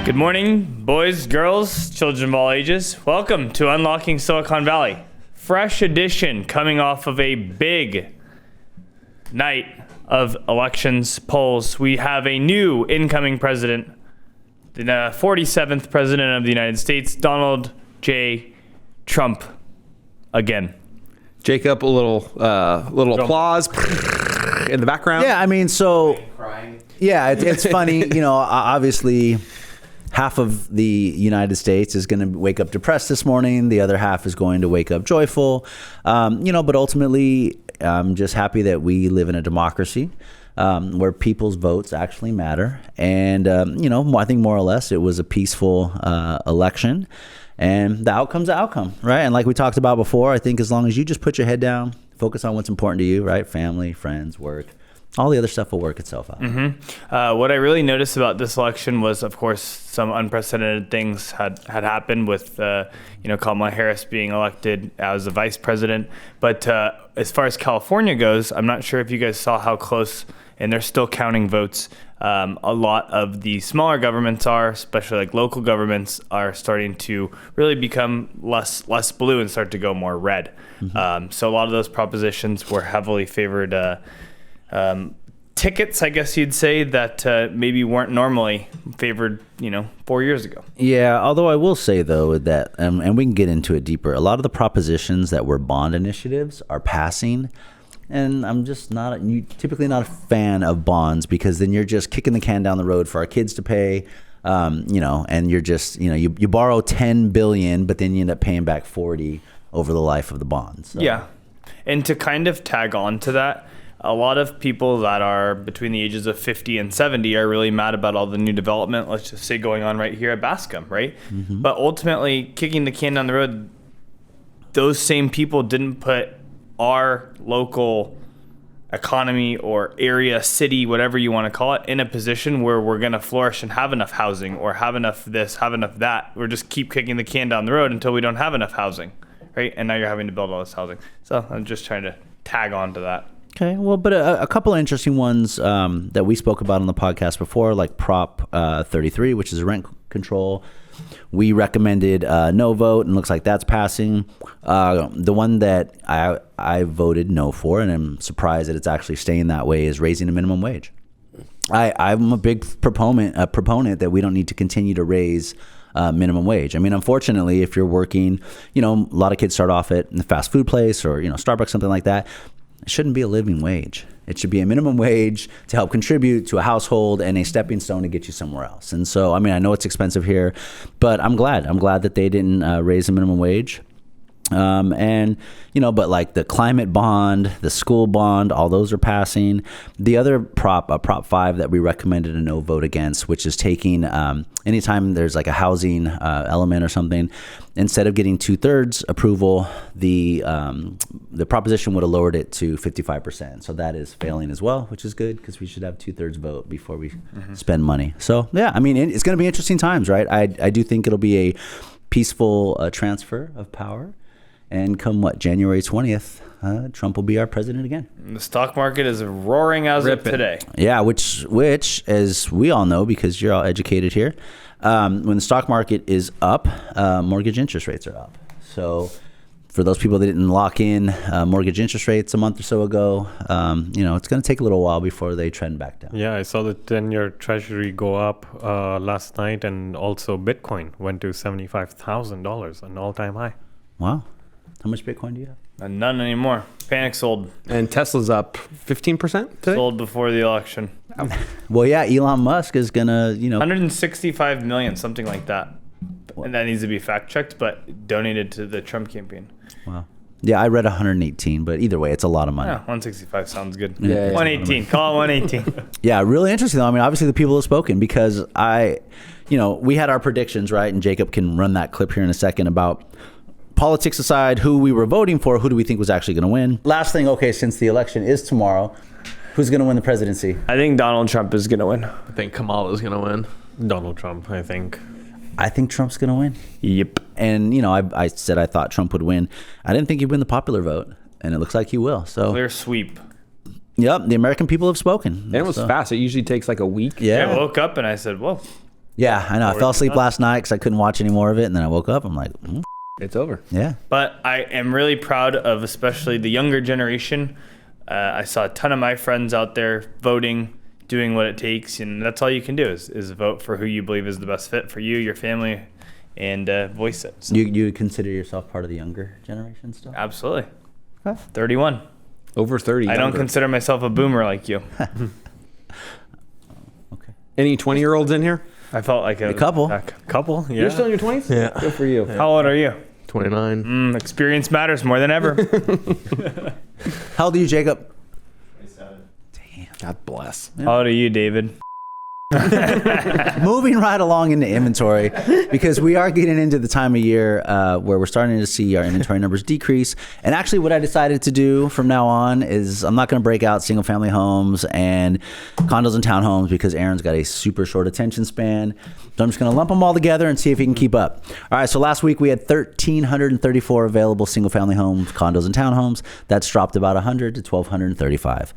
Good morning, boys, girls, children of all ages. Welcome to Unlocking Silicon Valley. Fresh edition coming off of a big night of elections, polls. We have a new incoming president, the 47th president of the United States, Donald J. Trump, again. Jacob, a little applause in the background. Yeah, I mean, so yeah, it's funny. You know, obviously, half of the United States is going to wake up depressed this morning. The other half is going to wake up joyful. But ultimately, I'm just happy that we live in a democracy where people's votes actually matter. And I think more or less it was a peaceful election. And the outcome's the outcome, right? And like we talked about before, I think as long as you just put your head down, focus on what's important to you, right? Family, friends, work, all the other stuff will work itself out. Mm-hmm. What I really noticed about this election was, of course, some unprecedented things had happened with, Kamala Harris being elected as the vice president. But as far as California goes, I'm not sure if you guys saw how close, and they're still counting votes. A lot of the smaller governments are, especially like local governments, are starting to really become less blue and start to go more red. Mm-hmm. So a lot of those propositions were heavily favored tickets, I guess you'd say, that maybe weren't normally favored, 4 years ago. Yeah, although I will say, though, that, and we can get into it deeper, a lot of the propositions that were bond initiatives are passing. And I'm just typically not a fan of bonds, because then you're just kicking the can down the road for our kids to pay, and you're just, you borrow $10 billion, but then you end up paying back 40 over the life of the bonds. So. Yeah. And to kind of tag on to that, a lot of people that are between the ages of 50 and 70 are really mad about all the new development, let's just say, going on right here at Bascom, right? Mm-hmm. But ultimately, kicking the can down the road, those same people didn't put our local economy or area, city, whatever you want to call it, in a position where we're going to flourish and have enough housing or have enough this, have enough that. We're just keep kicking the can down the road until we don't have enough housing, right? And now you're having to build all this housing. So I'm just trying to tag on to that. Okay, well, but a couple of interesting ones that we spoke about on the podcast before, like Prop 33, which is rent control. We recommended no vote, and looks like that's passing. The one that I voted no for, and I'm surprised that it's actually staying that way, is raising the minimum wage. I'm a big proponent that we don't need to continue to raise minimum wage. I mean, unfortunately, if you're working, a lot of kids start off at a fast food place or, Starbucks, something like that. It shouldn't be a living wage. It should be a minimum wage to help contribute to a household and a stepping stone to get you somewhere else. And so, I mean, I know it's expensive here, but I'm glad that they didn't raise the minimum wage. But like the climate bond, the school bond, all those are passing. The other Prop 5 that we recommended a no vote against, which is taking anytime there's like a housing element or something, instead of getting 2/3 approval, the proposition would have lowered it to 55%. So that is failing as well, which is good, because we should have 2/3 vote before we spend money. So yeah, I mean, it's going to be interesting times, right? I do think it'll be a peaceful transfer of power. And come January 20th, Trump will be our president again. And the stock market is roaring as of today. Yeah, which, as we all know, because you're all educated here, when the stock market is up, mortgage interest rates are up. So for those people that didn't lock in mortgage interest rates a month or so ago, it's going to take a little while before they trend back down. Yeah, I saw the 10-year treasury go up last night, and also Bitcoin went to $75,000, an all-time high. Wow. How much Bitcoin do you have? None anymore. Panic sold. And Tesla's up 15% today? Sold before the election. Well, yeah, Elon Musk is going to, 165 million, something like that. What? And that needs to be fact checked, but donated to the Trump campaign. Wow. Yeah, I read 118, but either way, it's a lot of money. Yeah, 165 sounds good. Yeah, 118. Call it 118. Yeah, really interesting, though. I mean, obviously the people have spoken, because we had our predictions, right? And Jacob can run that clip here in a second about politics aside, who we were voting for, who do we think was actually going to win. Last thing, okay, since the election is tomorrow, who's going to win the presidency? I think Donald Trump is going to win. I think Kamala's going to win. Donald Trump, I think. I think Trump's going to win. Yep. And, I said I thought Trump would win. I didn't think he'd win the popular vote, and it looks like he will. So clear sweep. Yep, the American people have spoken. And it was fast. It usually takes like a week. Yeah. I woke up and I said, whoa. Yeah, I know. I fell asleep last night because I couldn't watch any more of it, and then I woke up. I'm like, It's over. yeah. But I am really proud of especially the younger generation. I saw a ton of my friends out there voting, doing what it takes, and that's all you can do is vote for who you believe is the best fit for you, your family, and voice it. So, You consider yourself part of the younger generation still? absolutely. Okay. 31. Over 30. I don't younger. consider myself a boomer like you. Okay. Any 20-year-olds in here? I felt like A couple. Couple, yeah. You're still in your 20s? Yeah. Good for you. How old are you? 29. Experience matters more than ever. How old are you, Jacob? God bless. How old are you, David? Moving right along into inventory, because we are getting into the time of year where we're starting to see our inventory numbers decrease. And actually what I decided to do from now on is I'm not going to break out single family homes and condos and townhomes because Aaron's got a super short attention span. So I'm just going to lump them all together and see if he can keep up. All right, so last week we had 1,334 available single family homes, condos, and townhomes. That's dropped about 100 to 1,235.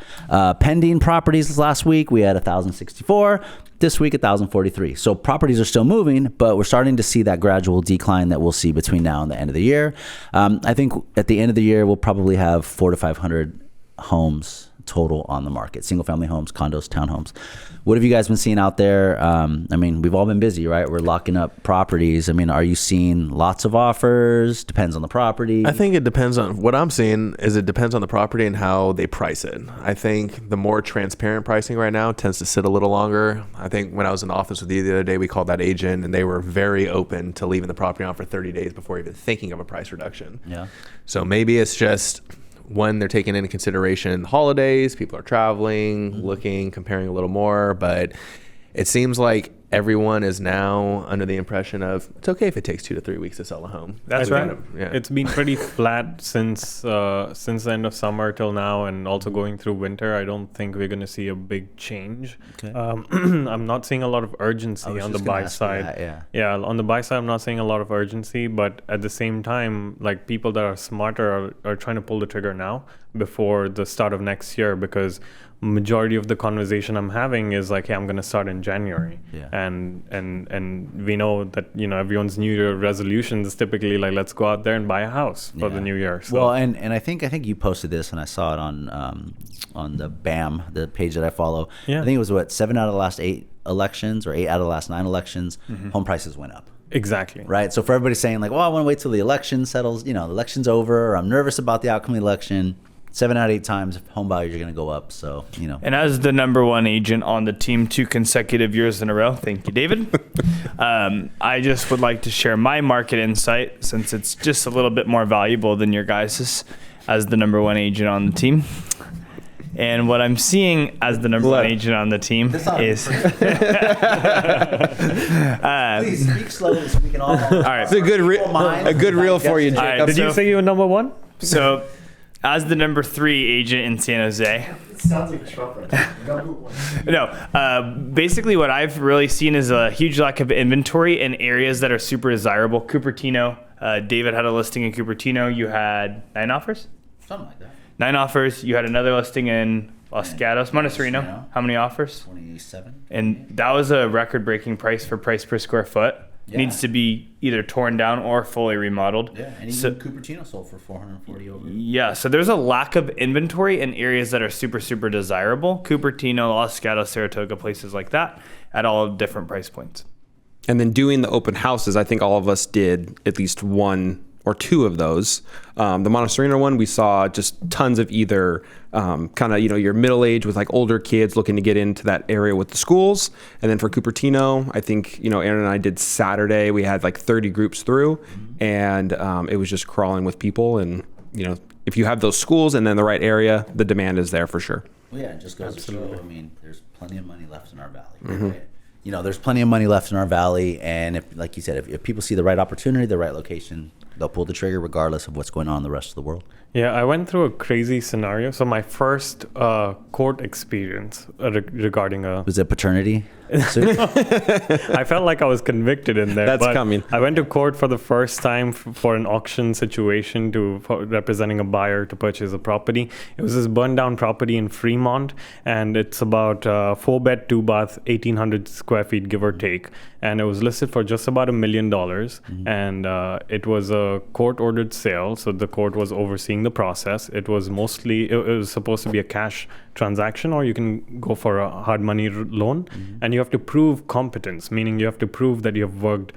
Pending properties last week, we had 1,064. This week, 1,043. So properties are still moving, but we're starting to see that gradual decline that we'll see between now and the end of the year. I think at the end of the year, we'll probably have 400 to 500 homes total on the market, single family homes, condos, townhomes. What have you guys been seeing out there? I mean, we've all been busy, right? We're locking up properties. I mean, are you seeing lots of offers? Depends on the property. I think it depends on what I'm seeing is it depends on the property and how they price it. I think the more transparent pricing right now tends to sit a little longer. I think when I was in the office with you the other day, we called that agent and they were very open to leaving the property on for 30 days before even thinking of a price reduction. Yeah. So maybe it's just when they're taking into consideration holidays, people are traveling, looking, comparing a little more, but it seems like everyone is now under the impression of it's okay if it takes 2 to 3 weeks to sell a home. That's We right. kind of- yeah. It's been pretty flat since the end of summer till now, and also going through winter. I don't think we're going to see a big change. Okay. I'm not seeing a lot of urgency I was on the just gonna buy ask you side. that, yeah. On the buy side, I'm not seeing a lot of urgency, but at the same time, like people that are smarter are trying to pull the trigger now before the start of next year, because majority of the conversation I'm having is like, hey, I'm going to start in January. Yeah. And we know that, everyone's New Year resolutions is typically like, let's go out there and buy a house for the Yeah. new year. So. Well, and I think you posted this, and I saw it on the BAM, the page that I follow. Yeah. I think it was 7 out of the last 8 elections, or 8 out of the last 9 elections, home prices went up. Exactly. Right. So for everybody saying like, well, I want to wait till the election settles, the election's over, or I'm nervous about the outcome of the election. 7 out of 8 times, home values are going to go up. So, And as the number one agent on the team 2 consecutive years in a row, thank you, David. I just would like to share my market insight, since it's just a little bit more valuable than your guys's, as the number one agent on the team. And what I'm seeing as the number one agent on the team is... please speak slowly so we can all. all right. It's a good reel for you, All right, Jacob. Did you say you were number one? So, as the number 3 agent in San Jose... Sounds like a Trump right No, basically what I've really seen is a huge lack of inventory in areas that are super desirable. Cupertino, David had a listing in Cupertino. You had 9 offers? Something like that. 9 offers. You had another listing in Los Gatos, Montessorino. Montessorino. How many offers? 27. And that was a record-breaking price per square foot. Yeah. Needs to be either torn down or fully remodeled. Yeah, and even So- Cupertino sold for 440 over. Yeah, so there's a lack of inventory in areas that are super, super desirable. Cupertino, Los Gatos, Saratoga, places like that, at all different price points. And then doing the open houses, I think all of us did at least 1 or 2 of those. The Montessorino one, we saw just tons of either kind of, your middle age with like older kids looking to get into that area with the schools. And then for Cupertino, I think, Aaron and I did Saturday. We had like 30 groups through, and it was just crawling with people. And, if you have those schools and then the right area, the demand is there for sure. Well, yeah, it just goes to show. I mean, there's plenty of money left in our valley. Right? There's plenty of money left in our valley, and if, like you said, if people see the right opportunity, the right location, they'll pull the trigger regardless of what's going on in the rest of the world. Yeah, I went through a crazy scenario. So my first court experience regarding a Was it paternity suit? I felt like I was convicted in there. That's but coming. I went to court for the first time for an auction situation for representing a buyer to purchase a property. It was this burned down property in Fremont, and it's about 4-bed, 2-bath, 1,800 square feet, give or take. And it was listed for just about $1 million. And it was a court-ordered sale, so the court was overseeing the process. It was supposed to be a cash transaction, or you can go for a hard money loan. And you have to prove competence, meaning you have to prove that you have worked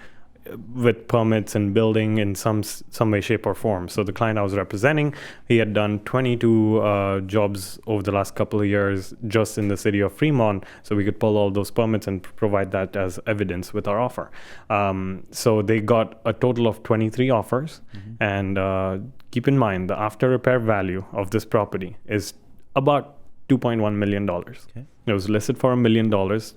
with permits and building in some way, shape, or form. So the client I was representing, he had done 22 jobs over the last couple of years just in the city of Fremont. So we could pull all those permits and provide that as evidence with our offer. So they got a total of 23 offers. And keep in mind, the after repair value of this property is about $2.1 million. Okay. It was listed for $1 million,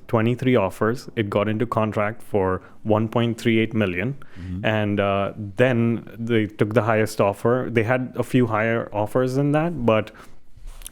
23 offers. It got into contract for $1.38 million. And then they took the highest offer. They had a few higher offers than that, but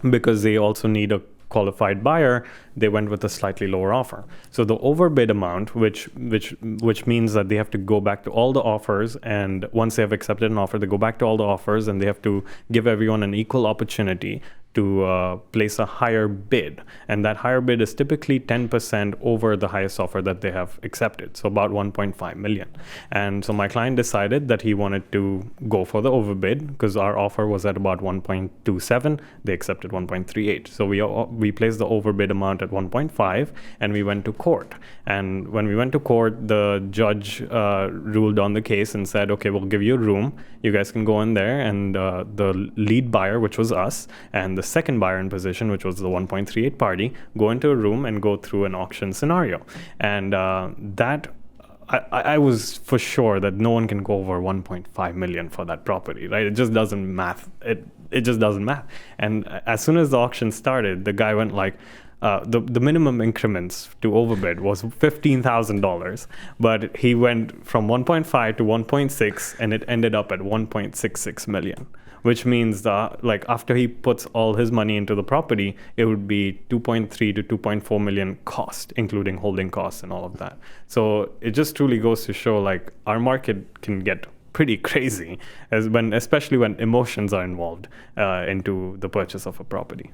because they also need a qualified buyer, they went with a slightly lower offer. So the overbid amount, which means that they have to go back to all the offers, and once they have accepted an offer, they go back to all the offers and they have to give everyone an equal opportunity to place a higher bid. And that higher bid is typically 10% over the highest offer that they have accepted, so about $1.5 million. And so my client decided that he wanted to go for the overbid because our offer was at about 1.27. They accepted 1.38. So we placed the overbid amount at 1.5 and we went to court. And when we went to court, the judge ruled on the case and said, okay, we'll give you a room. You guys can go in there, and the lead buyer, which was us, and the second buyer in position, which was the 1.38 party, go into a room and go through an auction scenario. And I was for sure that no one can go over 1.5 million for that property, right? It just doesn't math. It just doesn't math. And as soon as the auction started, the guy went like, the minimum increments to overbid was $15,000, but he went from 1.5 to 1.6, and it ended up at 1.66 million. Which means that, like, after he puts all his money into the property, it would be 2.3 to 2.4 million cost, including holding costs and all of that. So it just truly goes to show, like, our market can get pretty crazy, especially when emotions are involved into the purchase of a property.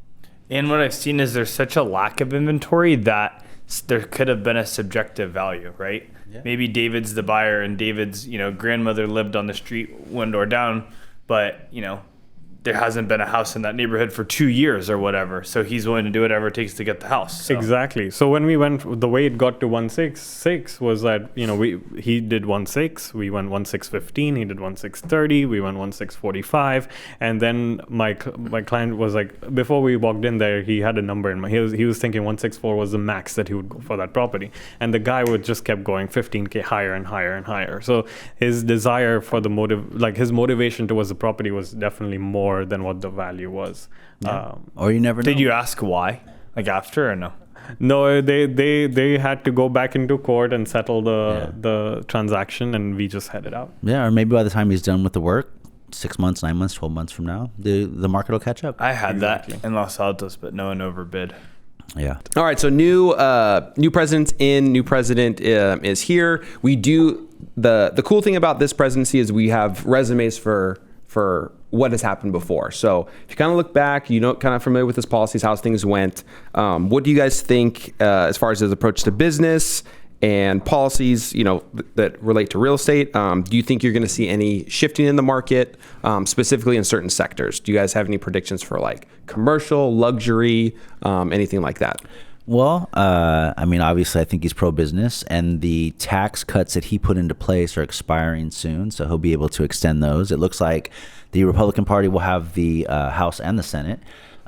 And what I've seen is there's such a lack of inventory that there could have been a subjective value, right? Yeah. Maybe David's the buyer, and David's, grandmother lived on the street one door down, but, there hasn't been a house in that neighborhood for 2 years or whatever. So he's willing to do whatever it takes to get the house. So. Exactly. So when we went, the way it got to 1.66 was that, he did 1.6, we went 1.615, he did 1.630, we went 1.645. And then my client was like, before we walked in there, he had a number in mind. He was thinking 1.64 was the max that he would go for that property. And the guy just kept going 15K higher and higher and higher. So his desire for his motivation towards the property was definitely more than what the value was. Yeah. Or you never know. Did you ask why? Like after or no? No, they had to go back into court and settle the transaction, and we just headed out. Yeah, or maybe by the time he's done with the work, 6 months, 9 months, 12 months from now, the market will catch up. I had that in Los Altos, but no one overbid. Yeah. All right. So new president's in. New president is here. We do the cool thing about this presidency is we have resumes for what has happened before. So if you kind of look back, kind of familiar with his policies, how things went. What do you guys think as far as his approach to business and policies, that relate to real estate? Do you think you're going to see any shifting in the market, specifically in certain sectors? Do you guys have any predictions for like commercial, luxury, anything like that? Well, obviously I think he's pro-business, and the tax cuts that he put into place are expiring soon, so he'll be able to extend those. It looks like the Republican Party will have the House and the Senate,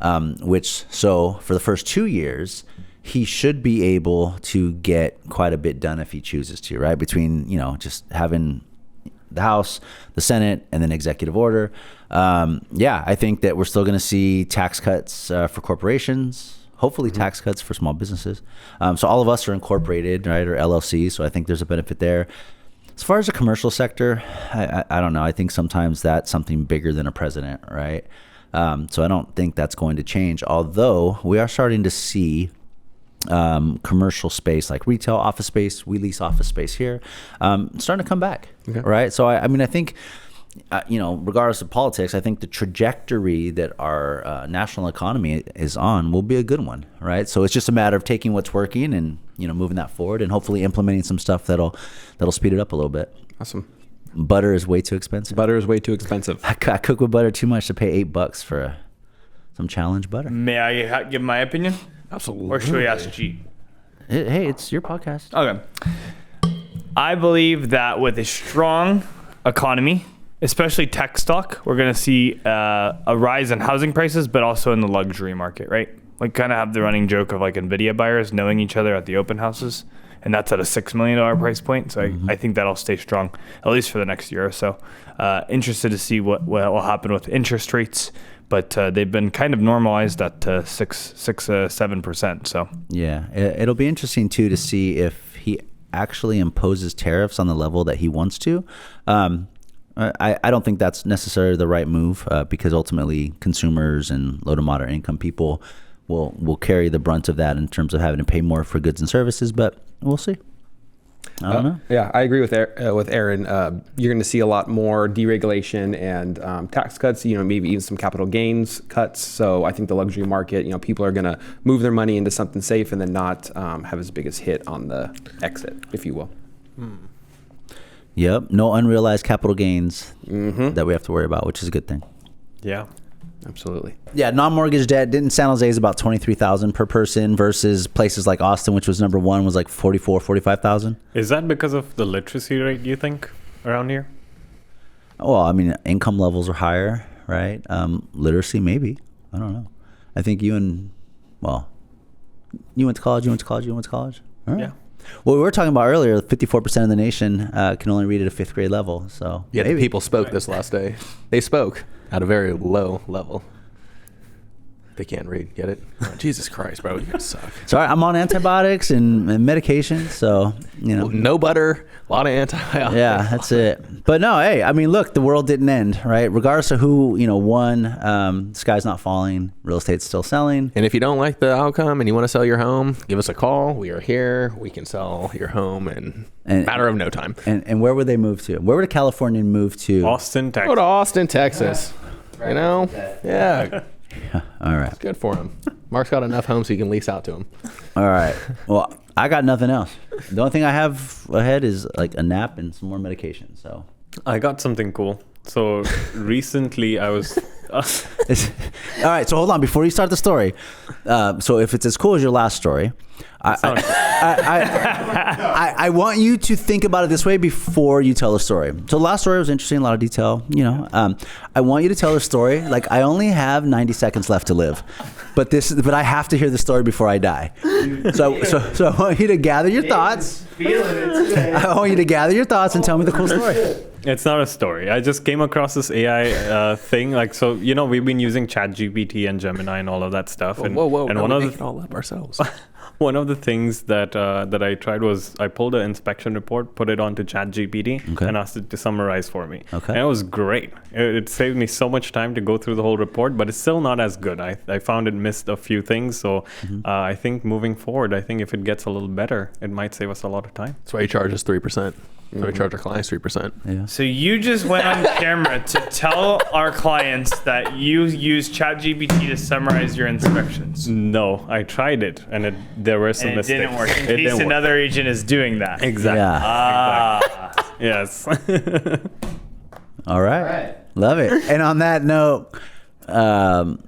so for the first 2 years, he should be able to get quite a bit done if he chooses to, right? Between, just having the House, the Senate, and then executive order. I think that we're still going to see tax cuts for corporations, hopefully tax cuts for small businesses. So all of us are incorporated, right, or LLCs. So I think there's a benefit there. As far as the commercial sector, I don't know. I think sometimes that's something bigger than a president, right? So I don't think that's going to change. Although we are starting to see commercial space like retail office space, we lease office space here, starting to come back, right? So I mean, I think regardless of politics, I think the trajectory that our national economy is on will be a good one, right? So it's just a matter of taking what's working and moving that forward, and hopefully implementing some stuff that'll speed it up a little bit. Awesome. Butter is way too expensive. Butter is way too expensive. I cook with butter too much to pay $8 for some challenge butter. May I give my opinion? Absolutely. Or should we ask G? Hey, it's your podcast. Okay. I believe that with a strong economy, especially tech stock, we're going to see a rise in housing prices, but also in the luxury market, right? We kind of have the running joke of like NVIDIA buyers knowing each other at the open houses, and that's at a $6 million price point. So I think that'll stay strong, at least for the next year or so. Interested to see what will happen with interest rates, but they've been kind of normalized at 7%. So yeah, it'll be interesting too to see if he actually imposes tariffs on the level that he wants to. I don't think that's necessarily the right move because ultimately consumers and low to moderate income people will carry the brunt of that in terms of having to pay more for goods and services, but we'll see. I don't know. Yeah, I agree with Aaron. You're going to see a lot more deregulation and tax cuts, maybe even some capital gains cuts. So I think the luxury market, people are going to move their money into something safe and then not have as big as hit on the exit, if you will. Yep. No unrealized capital gains that we have to worry about, which is a good thing. Yeah. Absolutely. Yeah, non-mortgage debt in San Jose is about $23,000 per person versus places like Austin, which was number one, was like $45,000. Is that because of the literacy rate, do you think, around here? Well, I mean, income levels are higher, right? Literacy, maybe. I don't know. I think you went to college. All right. Yeah. Well, we were talking about earlier, 54% of the nation can only read at a 5th grade level. So Yeah, maybe. the people spoke this last day. They spoke at a very low level. They can't read. Get it? Oh, Jesus Christ, bro, you guys suck. Sorry, I'm on antibiotics and medication, so No butter, a lot of antibiotics. Yeah, that's it. But no, hey, I mean, look, the world didn't end, right? Regardless of who won, the sky's not falling. Real estate's still selling. And if you don't like the outcome and you want to sell your home, give us a call. We are here. We can sell your home in a matter of no time. And where would they move to? Where would a Californian move to? Austin, Texas. Go to Austin, Texas. Yeah. All right. It's good for him. Mark's got enough homes so he can lease out to him. All right. Well, I got nothing else. The only thing I have ahead is like a nap and some more medication. So I got something cool. So recently I was... all right. So hold on before you start the story. So if it's as cool as your last story, I want you to think about it this way before you tell the story. So the last story was interesting, a lot of detail. I want you to tell the story like I only have 90 seconds left to live, but I have to hear the story before I die. So I want you to gather your thoughts. I want you to gather your thoughts and tell me the cool story. It's not a story. I just came across this AI thing. We've been using ChatGPT and Gemini and all of that stuff. And Whoa. And no, one we of make the it all up ourselves. One of the things that I tried was I pulled an inspection report, put it onto ChatGPT, and asked it to summarize for me. Okay. And it was great. It saved me so much time to go through the whole report, but it's still not as good. I found it missed a few things. So I think moving forward, if it gets a little better, it might save us a lot of time. That's why you charge us 3%. So we charge our clients 3%. Yeah. So you just went on camera to tell our clients that you use ChatGPT to summarize your inspections. No, I tried it, and there were some And it mistakes. didn't work. In It case didn't work. another agent is doing that. Exactly. Yeah. Yes. All right. Love it. And on that note, hug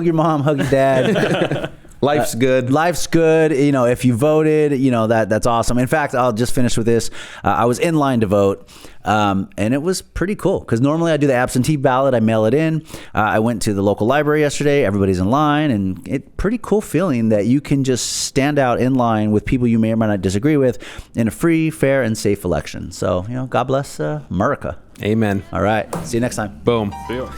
your mom, hug your dad. Life's good. Life's good. If you voted, that's awesome. In fact, I'll just finish with this. I was in line to vote, and it was pretty cool because normally I do the absentee ballot. I mail it in. I went to the local library yesterday. Everybody's in line, and it's pretty cool feeling that you can just stand out in line with people you may or may not disagree with in a free, fair, and safe election. So, God bless America. Amen. All right. See you next time. Boom. See you.